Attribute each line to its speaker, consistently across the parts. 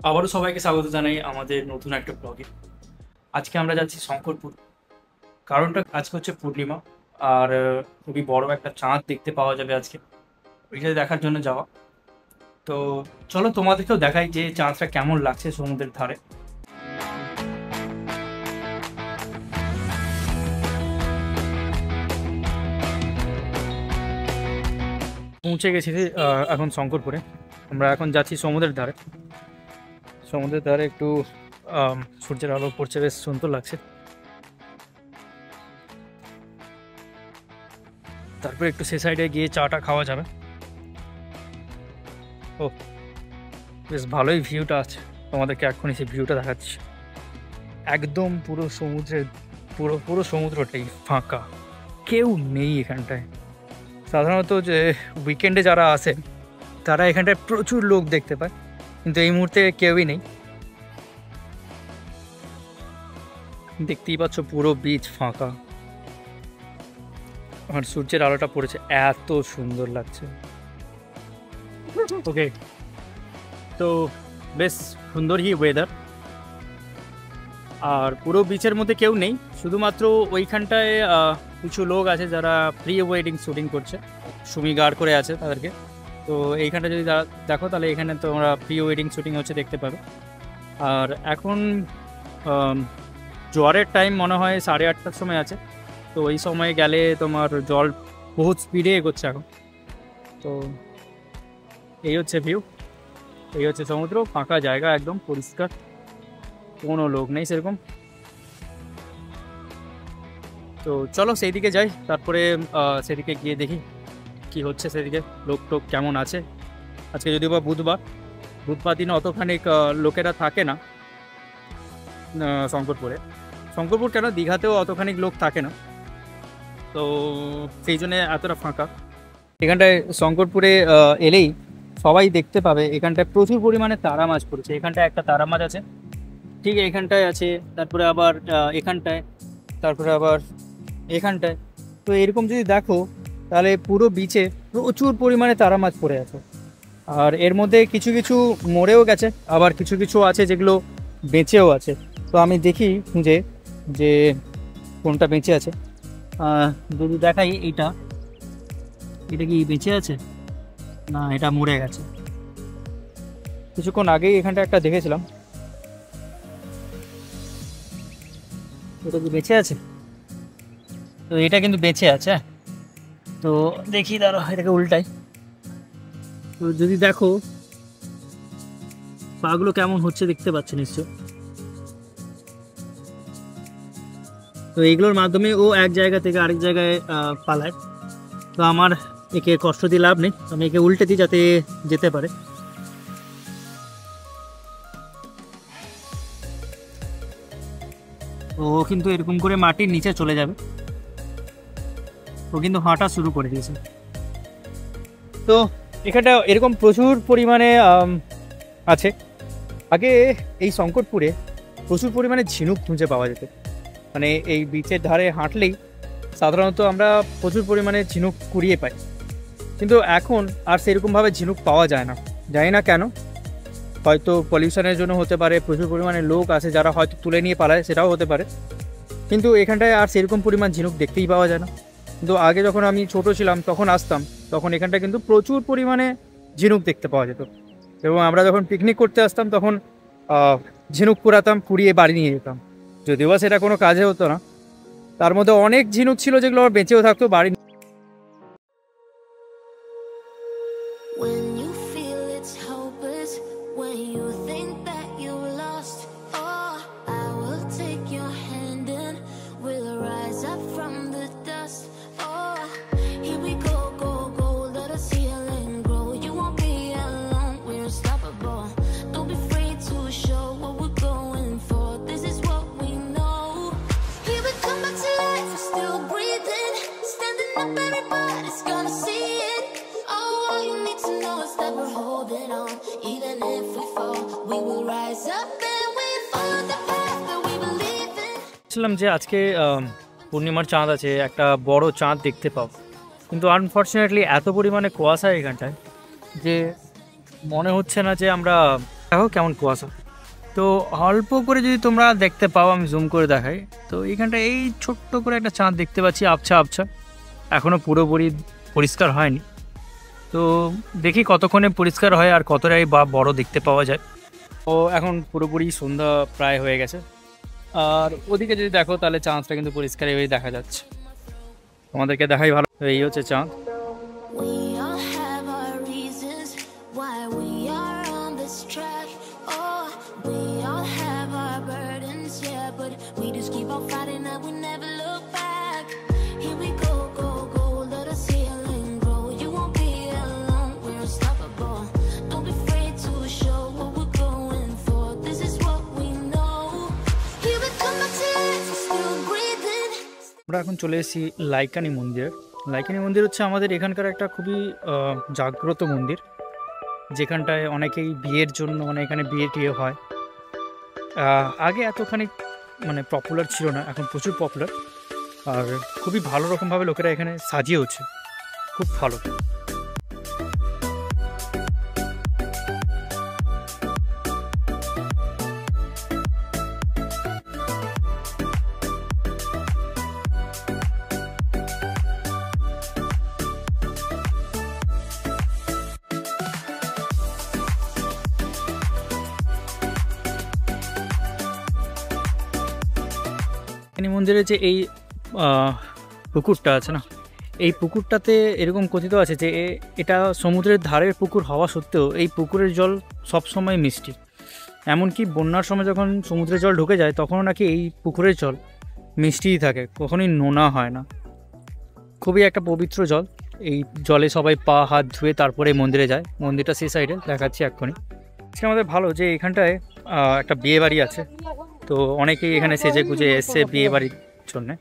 Speaker 1: আবারও সবাইকে স্বাগত জানাই আমাদের নতুন একটা ব্লগে। আজকে আমরা যাচ্ছি শঙ্করপুর। কারণটা আজকে হচ্ছে পূর্ণিমা, আর খুবই বড় একটা চাঁদ দেখতে পাওয়া যাবে আজকে। ওইটা দেখার জন্য যাওয়া। তো চলো তোমাদেরকেও দেখাই যে চাঁদটা কেমন লাগছে সমুদ্রের ধারে। পৌঁছে গেছি এখন শঙ্করপুরে। আমরা এখন যাচ্ছি সমুদ্রের ধারে। সমুদ্রের ধারে একটু সূর্যের আলো পড়ছে, বেশ সুন্দর লাগছে। তারপরে একটু সে সাইডে গিয়ে চাটা খাওয়া যাবে। ও, বেশ ভালোই ভিউটা আছে। তোমাদেরকে এখনই সেই ভিউটা দেখাচ্ছি। একদম পুরো সমুদ্রের পুরো পুরো সমুদ্রটাই ফাঁকা, কেউ নেই এখানটায়। সাধারণত যে উইকেন্ডে যারা আসে তারা এখানটায় প্রচুর লোক দেখতে পায়, কিন্তু এই মুহূর্তে কেউই নেই। দেখতেই পাচ্ছ পুরো বিচ ফাঁকা, আর সূর্যের আলোটা পড়েছে, এত সুন্দর লাগছে। ওকে, তো বেশ সুন্দরই ওয়েদার। আর পুরো বিচের মধ্যে কেউ নেই, শুধুমাত্র ওইখানটায় কিছু লোক আছে যারা প্রি ওয়েডিং শ্যুটিং করছে, সুমি গার্ড করে আছে তাদেরকে। তো এইখানটা যদি দেখো তাহলে এখানে তোমরা প্রি ওয়েডিং শ্যুটিং হচ্ছে দেখতে পাবে। আর এখন জোয়ারের টাইম মনে হয় 8:30টার সময় আছে। তো ওই সময় গেলে তোমার জল বহুত স্পিডে এগোচ্ছে এখন। তো এই হচ্ছে ভিউ, এই হচ্ছে সমুদ্র, ফাঁকা জায়গা, একদম পরিষ্কার, কোনো লোক নেই সেরকম। তো চলো সেই দিকে যাই, তারপরে সেদিকে গিয়ে দেখি কি হচ্ছে, সেদিকে লোক টোক কেমন আছে। আজকে যদিও বা বুধবার দিন অতখানি লোকেরা থাকে না শঙ্করপুরে। শঙ্করপুর কেন, দীঘাতেও অতখানি লোক থাকে না, তো সেই জন্যে এতটা ফাঁকা। এখানটায় শঙ্করপুরে এলেই সবাই দেখতে পাবে এখানটায় প্রচুর পরিমাণে তারা মাছ পড়েছে। এখানটায় একটা তারা মাছ আছে, ঠিক এখানটায় আছে, তারপরে আবার এখানটায়, তারপরে আবার এখানটায়। তো এরকম যদি দেখো তাহলে পুরো বিচে প্রচুর পরিমাণে তারা মাছ পড়ে আছে। আর এর মধ্যে কিছু কিছু মরেও গেছে, আবার কিছু কিছু আছে যেগুলো বেঁচেও আছে। তো আমি দেখি খুঁজে যে কোনটা বেঁচে আছে। যদি দেখাই, এটা কি বেঁচে আছে না এটা মরে গেছে। কিছুক্ষণ আগেই এখানটা একটা দেখেছিলাম, এটা কি বেঁচে আছে? তো এটা কিন্তু বেঁচে আছে। তো দেখি, দাঁড়া এটাকে উল্টাই। তো যদি দেখো পাগুলো কেমন হচ্ছে দেখতে পাচ্ছে নিশ্চয়। তো এইগুলোর মাধ্যমে ও এক জায়গা থেকে আরেক জায়গায় পালায়। তো আমার একে কষ্ট দিয়ে লাভ নেই, আমি একে উল্টে দিই যাতে যেতে পারে। ও কিন্তু এরকম করে মাটির নিচে চলে যাবে, ও কিন্তু হাঁটা শুরু করে দিয়েছে। তো এখানটা এরকম প্রচুর পরিমাণে আছে। আগে এই শঙ্করপুরে প্রচুর পরিমাণে ঝিনুক খুঁজে পাওয়া যেত, মানে এই বিচের ধারে হাঁটলেই সাধারণত আমরা প্রচুর পরিমাণে ঝিনুক কুড়িয়ে পাই। কিন্তু এখন আর সেরকমভাবে ঝিনুক পাওয়া যায় না, জানি না কেন। হয়তো পলিউশনের জন্য হতে পারে, প্রচুর পরিমাণে লোক আছে যারা হয়তো তুলে নিয়ে পালায়, সেটাও হতে পারে। কিন্তু এখানটায় আর সেরকম পরিমাণ ঝিনুক দেখতেই পাওয়া যায় না। কিন্তু আগে যখন আমি ছোট ছিলাম তখন আসতাম, তখন এখানটা কিন্তু প্রচুর পরিমাণে ঝিনুক দেখতে পাওয়া যেত। এবং আমরা যখন পিকনিক করতে আসতাম তখন ঝিনুক কুড়াতাম, কুড়িয়ে বাড়ি নিয়ে যেতাম। যদিও বা সেটা কোনো কাজে হতো না, তার মধ্যে অনেক ঝিনুক ছিল যেগুলো আমার বেঁচেও থাকতো বাড়ি।
Speaker 2: When you feel it's hopeless, when you think that you lost, oh, I will take your hand and we'll rise up from the dust. Oh, here we go, go, go, let us heal and grow. You won't be alone, we're unstoppable. Don't be afraid to show what we're going for. This is what we know. Here we come back to life, we're still breathing, standing up, everybody's gonna see it. Oh, all you need to know is that we're holding on. Even if we fall, we will rise up and we follow the path that we believe in.
Speaker 1: ছিলাম যে আজকে পূর্ণিমার চাঁদ আছে, একটা বড় চাঁদ দেখতে পাও, কিন্তু আনফর্চুনেটলি এত পরিমাণে কুয়াশা এখানটায় যে মনে হচ্ছে না যে আমরা দেখো কেমন কুয়াশা। তো অল্প করে যদি তোমরা দেখতে পাও, আমি জুম করে দেখাই, তো এইখানটা এই ছোট্ট করে একটা চাঁদ দেখতে পাচ্ছি, আবছা আবছা, এখনও পুরোপুরি পরিষ্কার হয়নি। তো দেখি কতক্ষণে পরিষ্কার হয় আর কতটাই বা বড় দেখতে পাওয়া যায়। ও এখন পুরোপুরি সন্ধ্যা প্রায় হয়ে গেছে, আর ওদিকে যদি দেখো তাহলে চাঁদটা কিন্তু পরিষ্কার হয়ে দেখা যাচ্ছে। তোমাদেরকে দেখাই ভালো, এই হচ্ছে চাঁদ।
Speaker 2: We all have our reasons why we are on this track. Oh, we all have our burdens, yeah, but we just keep on fighting and we never look back. Here we go, go, go, let us heal and grow. You won't be alone, we're unstoppable. Don't be afraid to show what we're going for. This is what we know. Here we come, my tears, we're still breathing.
Speaker 1: আমরা এখন চলে এসেছি লাইকানি মন্দির। লাইকানি মন্দির হচ্ছে আমাদের এখানকার একটা খুবই জাগ্রত মন্দির, যেখানটায় অনেকেই বিয়ের জন্য, মানে এখানে বিয়ে টিয়ে হয়। আগে এতখানি মানে পপুলার ছিল না, এখন প্রচুর পপুলার, আর খুবই ভালো রকমভাবে লোকেরা এখানে সাজিয়েওছে, খুব ভালো। মন্দিরে যে এই পুকুরটা আছে না, এই পুকুরটাতে এরকম কথিত আছে যে এটা সমুদ্রের ধারের পুকুর হওয়া সত্ত্বেও এই পুকুরের জল সবসময় মিষ্টি। এমনকি বন্যার সময় যখন সমুদ্রের জল ঢুকে যায় তখনও নাকি এই পুকুরের জল মিষ্টিই থাকে, কখনোই নোনা হয় না। খুবই একটা পবিত্র জল। এই জলে সবাই পা হাত ধুয়ে তারপরে মন্দিরে যায়। মন্দিরটা সেই সাইডে দেখাচ্ছি এক্ষুনি। আজকে আমাদের ভালো যে এখানটায় একটা বিয়ে বাড়ি আছে, তো অনেকেই এখানে সেজে গুজে এসছে বিয়ে বাড়ির জন্যে।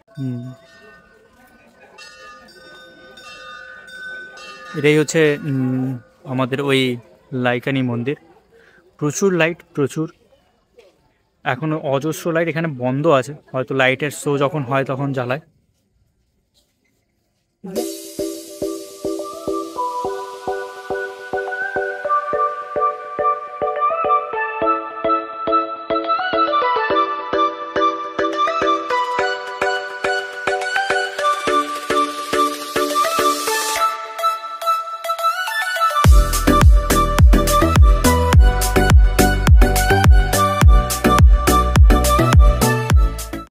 Speaker 1: এটাই হচ্ছে আমাদের ওই লাইকানি মন্দির। প্রচুর লাইট, প্রচুর, এখনও অজস্র লাইট এখানে বন্ধ আছে, হয়তো লাইটের শো যখন হয় তখন জ্বালায়।